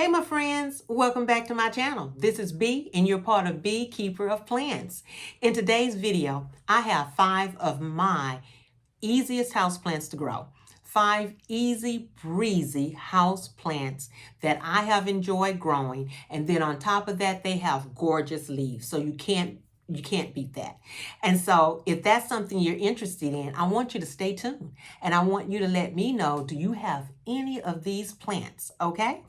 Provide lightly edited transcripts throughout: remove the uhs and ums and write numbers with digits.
Hey my friends, welcome back to my channel. This is B and you're part of Bea-Keeper of Plants. In today's video, I have 5 of my easiest houseplants to grow. 5 easy breezy houseplants that I have enjoyed growing, and then on top of that they have gorgeous leaves, so you can't beat that. And so if that's something you're interested in, I want you to stay tuned and I want you to let me know, do you have any of these plants? Okay,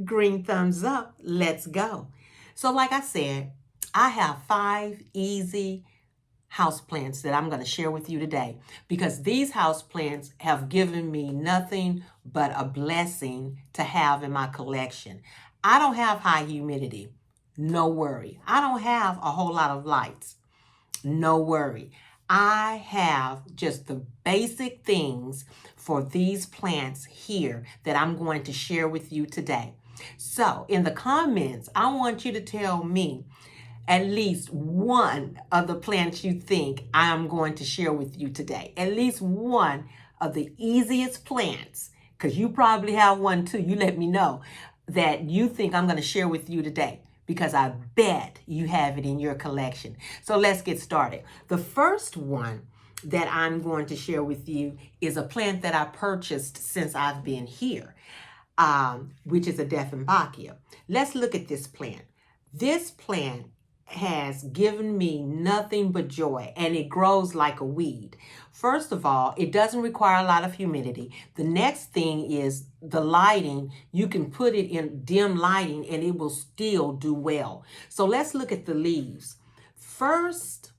green thumbs up, let's go. So like I said, I have 5 easy houseplants that I'm going to share with you today, because these houseplants have given me nothing but a blessing to have in my collection. I don't have high humidity. No worry. I don't have a whole lot of lights. No worry. I have just the basic things for these plants here that I'm going to share with you today. So in the comments, I want you to tell me at least one of the plants you think I'm going to share with you today. At least one of the easiest plants, because you probably have one too. You let me know that you think I'm going to share with you today, because I bet you have it in your collection. So let's get started. The first one that I'm going to share with you is a plant that I purchased since I've been here, which is a Dieffenbachia. Let's look at this plant. This plant has given me nothing but joy, and it grows like a weed. First of all, it doesn't require a lot of humidity. The next thing is the lighting. You can put it in dim lighting and it will still do well. So let's look at the leaves. First,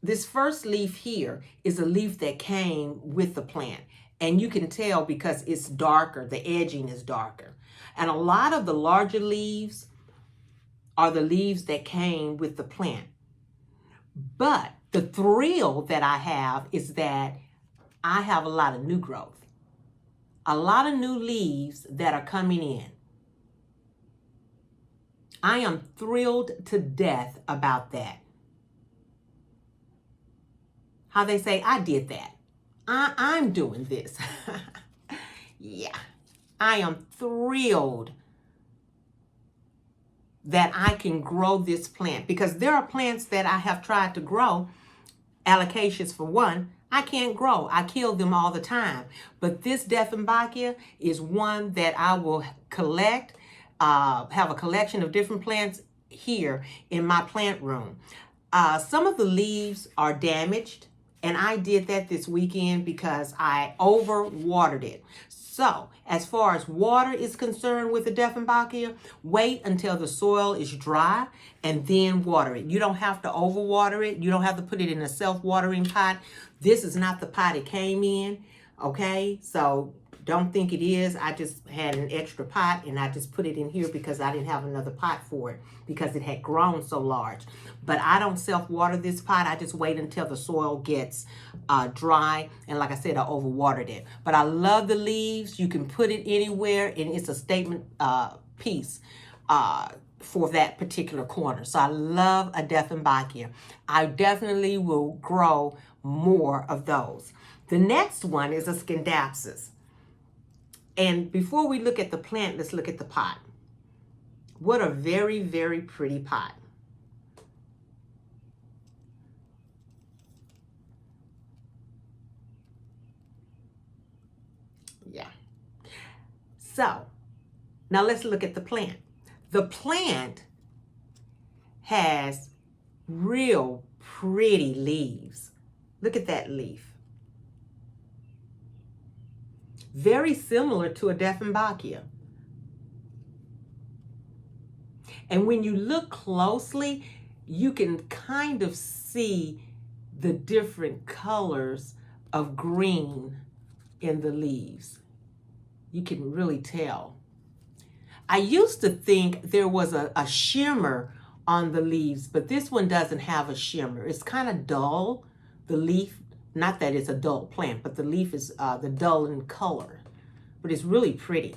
this first leaf here is a leaf that came with the plant, and you can tell because it's darker, the edging is darker. And a lot of the larger leaves are the leaves that came with the plant. But the thrill that I have is that I have a lot of new growth, a lot of new leaves that are coming in. I am thrilled to death about that. How they say, I did that. I'm doing this. Yeah, I am thrilled that I can grow this plant, because there are plants that I have tried to grow, alocaceas for one, I can't grow. I kill them all the time. But this Dieffenbachia is one that I will collect, have a collection of different plants here in my plant room. Some of the leaves are damaged, and I did that this weekend because I overwatered it. So, as far as water is concerned with the Dieffenbachia, wait until the soil is dry and then water it. You don't have to overwater it. You don't have to put it in a self-watering pot. This is not the pot it came in, okay? So, don't think it is. I just had an extra pot and I just put it in here because I didn't have another pot for it because it had grown so large. But I don't self-water this pot. I just wait until the soil gets dry. And like I said, I overwatered it. But I love the leaves. You can put it anywhere, and it's a statement piece for that particular corner. So I love a Dieffenbachia. I definitely will grow more of those. The next one is a Scindapsus. And before we look at the plant, let's look at the pot. What a very, very pretty pot. Yeah. So, now let's look at the plant. The plant has real pretty leaves. Look at that leaf. Very similar to a Dieffenbachia. And when you look closely, you can kind of see the different colors of green in the leaves. You can really tell. I used to think there was a shimmer on the leaves, but this one doesn't have a shimmer. It's kind of dull, the leaf. Not that it's a dull plant, but the leaf is the dull in color. But it's really pretty.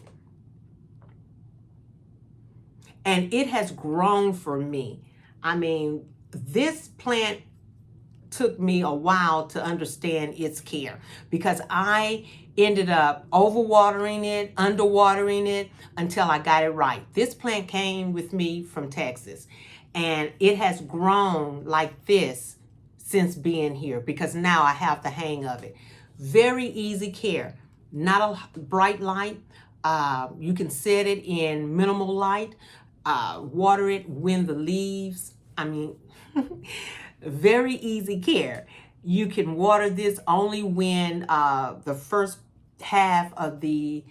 And it has grown for me. I mean, this plant took me a while to understand its care, because I ended up overwatering it, underwatering it, until I got it right. This plant came with me from Texas, and it has grown like this since being here, because now I have the hang of it. Very easy care, not a bright light. You can set it in minimal light, water it when the leaves, very easy care. You can water this only when the first half of the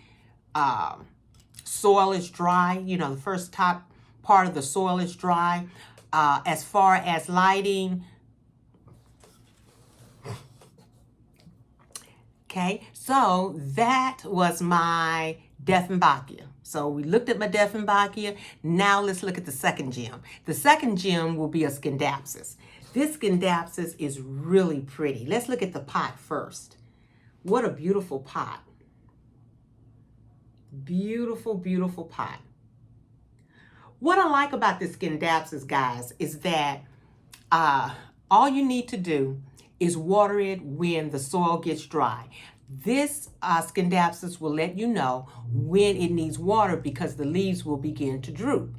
soil is dry, the first top part of the soil is dry. As far as lighting, okay, so that was my Dieffenbachia. So we looked at my Dieffenbachia. Now let's look at the second gem. The second gem will be a Scindapsus. This Scindapsus is really pretty. Let's look at the pot first. What a beautiful pot. Beautiful, beautiful pot. What I like about this Scindapsus, guys, is that all you need to do is water it when the soil gets dry. This Scindapsus will let you know when it needs water, because the leaves will begin to droop.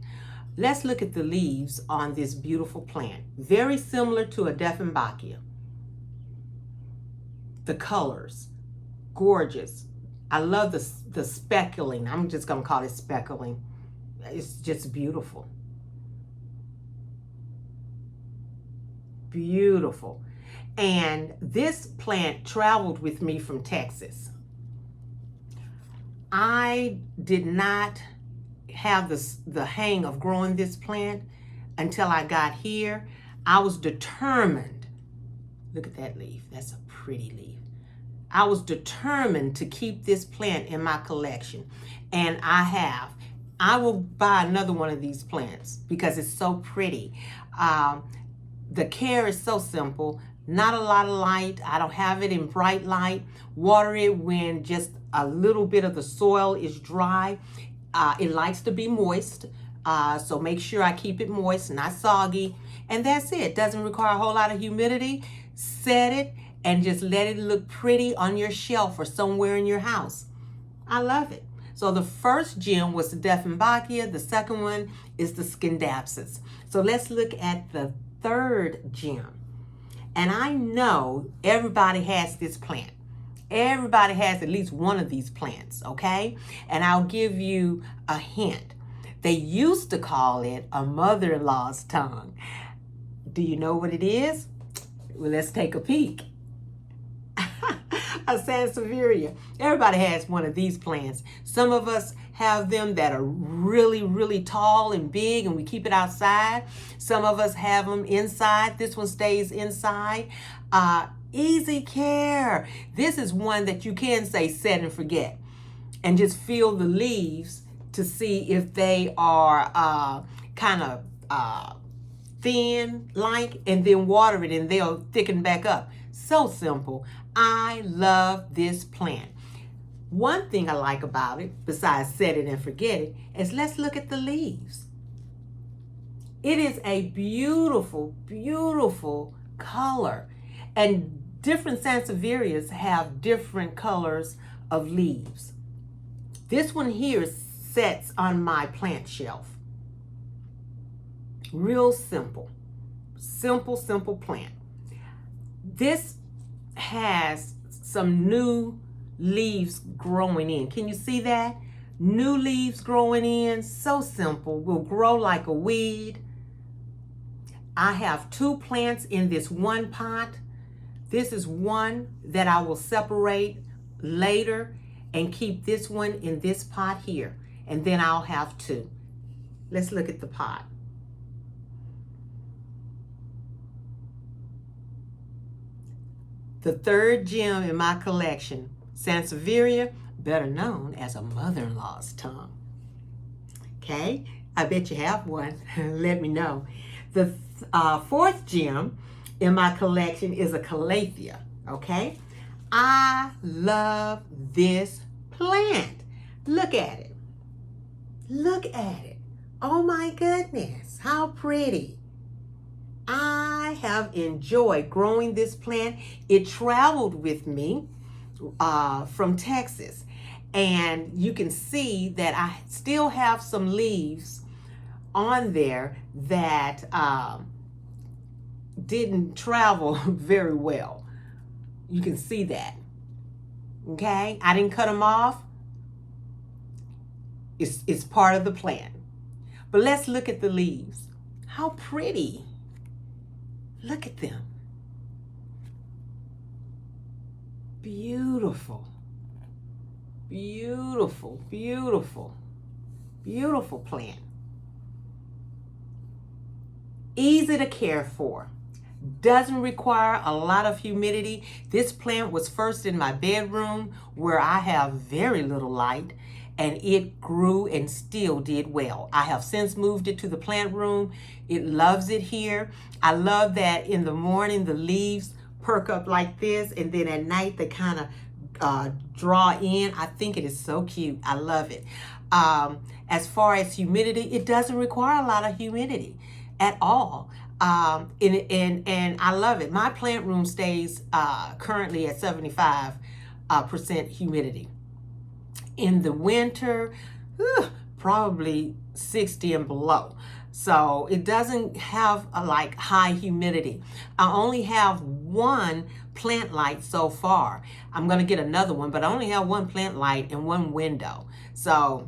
Let's look at the leaves on this beautiful plant. Very similar to a Dieffenbachia. The colors, gorgeous. I love the speckling. I'm just gonna call it speckling. It's just beautiful. Beautiful. And this plant traveled with me from Texas. I did not have the hang of growing this plant until I got here. I was determined. Look at that leaf. That's a pretty leaf. I was determined to keep this plant in my collection, and I have. I will buy another one of these plants because it's so pretty. The care is so simple. Not a lot of light. I don't have it in bright light. Water it when just a little bit of the soil is dry. It likes to be moist, so make sure I keep it moist, not soggy. And that's it. Doesn't require a whole lot of humidity. Set it and just let it look pretty on your shelf or somewhere in your house. I love it. So the first gem was the Dieffenbachia. The second one is the Scindapsus. So let's look at the third gem. And I know everybody has this plant. Everybody has at least one of these plants, okay? And I'll give you a hint. They used to call it a mother-in-law's tongue. Do you know what it is? Well, let's take a peek. A Sansevieria. Everybody has one of these plants. Some of us have them that are really, really tall and big, and we keep it outside. Some of us have them inside. This one stays inside. Easy care. This is one that you can say set and forget, and just feel the leaves to see if they are kind of thin, like, and then water it and they'll thicken back up. So simple. I love this plant. One thing I like about it, besides set it and forget it, is let's look at the leaves. It is a beautiful, beautiful color. And different Sansevierias have different colors of leaves. This one here sets on my plant shelf. Real simple. Simple, simple plant. This has some new leaves growing in. Can you see that? New leaves growing in. So simple. Will grow like a weed. I have two plants in this one pot. This is one that I will separate later and keep this one in this pot here. And then I'll have two. Let's look at the pot. The third gem in my collection, Sansevieria, better known as a mother-in-law's tongue. Okay, I bet you have one. Let me know. The fourth gem in my collection is a Calathea. Okay, I love this plant. Look at it. Look at it. Oh my goodness, how pretty. I have enjoyed growing this plant. It traveled with me from Texas, and you can see that I still have some leaves on there that didn't travel very well. You can see that. Okay, I didn't cut them off. It's part of the plant. But let's look at the leaves. How pretty. Look at them. Beautiful. Beautiful, beautiful, beautiful plant. Easy to care for. Doesn't require a lot of humidity. This plant was first in my bedroom where I have very little light, and it grew and still did well. I have since moved it to the plant room. It loves it here. I love that in the morning the leaves perk up like this, and then at night they kind of draw in. I think it is so cute. I love it. As far as humidity, it doesn't require a lot of humidity at all. And I love it. My plant room stays currently at 75% humidity. In the winter, probably 60 and below. So it doesn't have like high humidity. I only have one plant light so far. I'm going to get another one, but I only have one plant light and one window. So,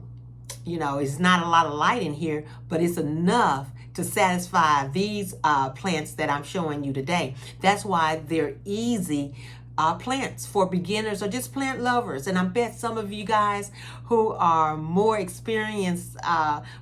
you know, it's not a lot of light in here, but it's enough to satisfy these plants that I'm showing you today. That's why they're easy plants for beginners or just plant lovers. And I bet some of you guys who are more experienced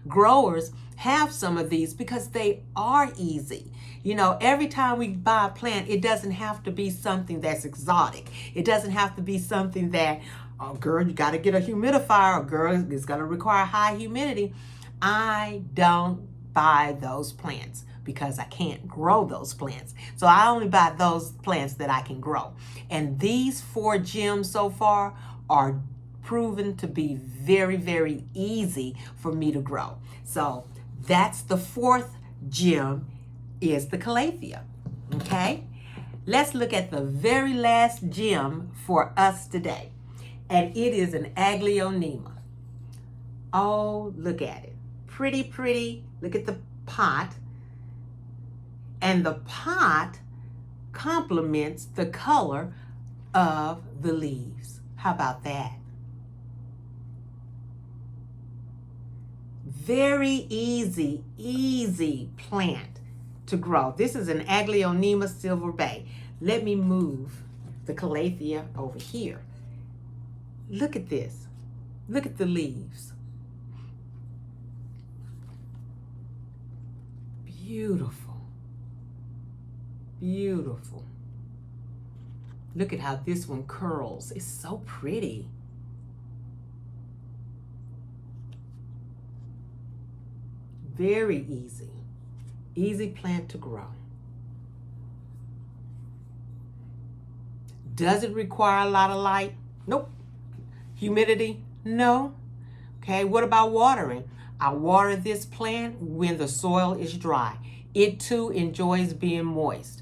growers have some of these because they are easy. You know, every time we buy a plant, it doesn't have to be something that's exotic. It doesn't have to be something that, oh girl, you got to get a humidifier, or girl, it's going to require high humidity. I don't buy those plants because I can't grow those plants. So I only buy those plants that I can grow. And these 4 gems so far are proven to be very, very easy for me to grow. So that's the 4th gem, is the Calathea. Okay, let's look at the very last gem for us today. And it is an Aglaonema. Oh, look at it. Pretty, pretty. Look at the pot. And the pot complements the color of the leaves. How about that? Very easy, easy plant to grow. This is an Aglaonema Conclusion. Let me move the Calathea over here. Look at this. Look at the leaves. Beautiful. Beautiful. Look at how this one curls. It's so pretty. Very easy. Easy plant to grow. Does it require a lot of light? Nope. Humidity? No. Okay, what about watering? I water this plant when the soil is dry. It too enjoys being moist.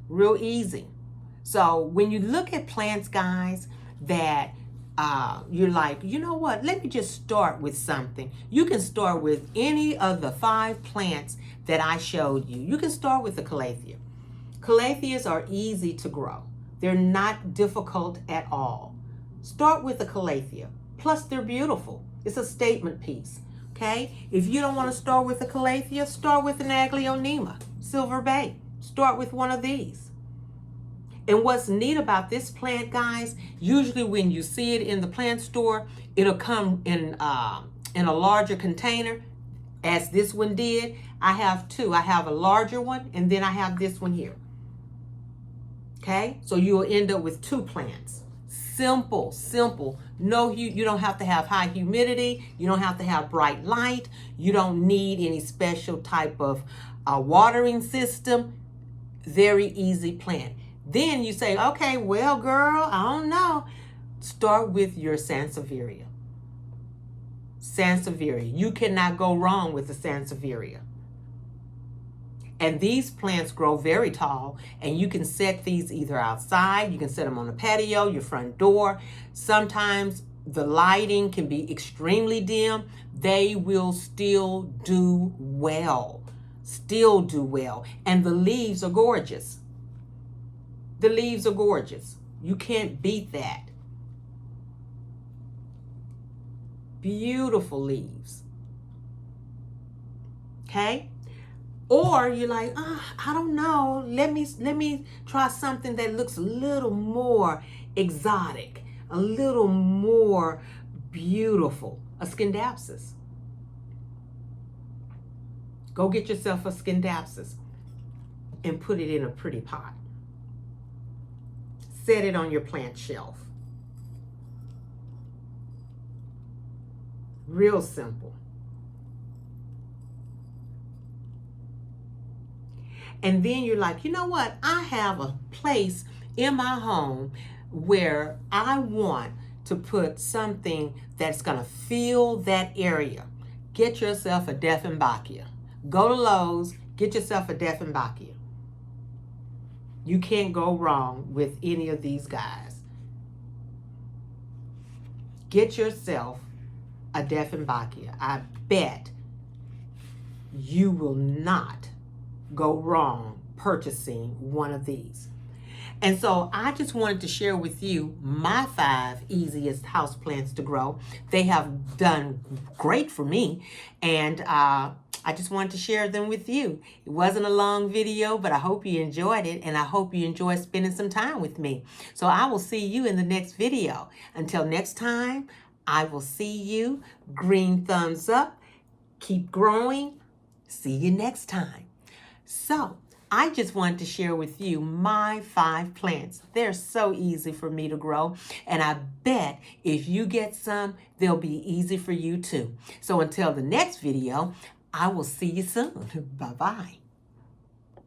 Real easy. So when you look at plants, guys, that you're like, you know what, let me just start with something. You can start with any of the 5 plants that I showed you. You can start with the Calathea. Calatheas are easy to grow. They're not difficult at all. Start with the Calathea. Plus, they're beautiful. It's a statement piece. Okay? If you don't want to start with the Calathea, start with an Aglaonema Conclusion. Start with one of these. And what's neat about this plant, guys, usually when you see it in the plant store, it'll come in a larger container, as this one did. I have 2. I have a larger one, and then I have this one here. Okay? So you'll end up with 2 plants. Simple, simple. No, you don't have to have high humidity. You don't have to have bright light. You don't need any special type of watering system. Very easy plant. Then you say, okay, well, girl, I don't know. Start with your Sansevieria. Sansevieria. You cannot go wrong with the Sansevieria. And these plants grow very tall, and you can set these either outside, you can set them on the patio, your front door. Sometimes the lighting can be extremely dim. They will still do well. Still do well. And the leaves are gorgeous. The leaves are gorgeous. You can't beat that. Beautiful leaves. Okay? Or you're like, I don't know. Let me try something that looks a little more exotic, a little more beautiful. A Scindapsus. Go get yourself a Scindapsus and put it in a pretty pot. Set it on your plant shelf. Real simple. And then you're like, you know what? I have a place in my home where I want to put something that's going to fill that area. Get yourself a Dieffenbachia. Go to Lowe's, get yourself a Dieffenbachia. You can't go wrong with any of these guys. Get yourself a Dieffenbachia. I bet you will not go wrong purchasing one of these. And so I just wanted to share with you my 5 easiest houseplants to grow. They have done great for me, and I just wanted to share them with you. It wasn't a long video, but I hope you enjoyed it, and I hope you enjoyed spending some time with me. So I will see you in the next video. Until next time, I will see you. Green thumbs up. Keep growing. See you next time. So I just wanted to share with you my 5 plants. They're so easy for me to grow, and I bet if you get some, they'll be easy for you too. So until the next video, I will see you soon. Bye-bye.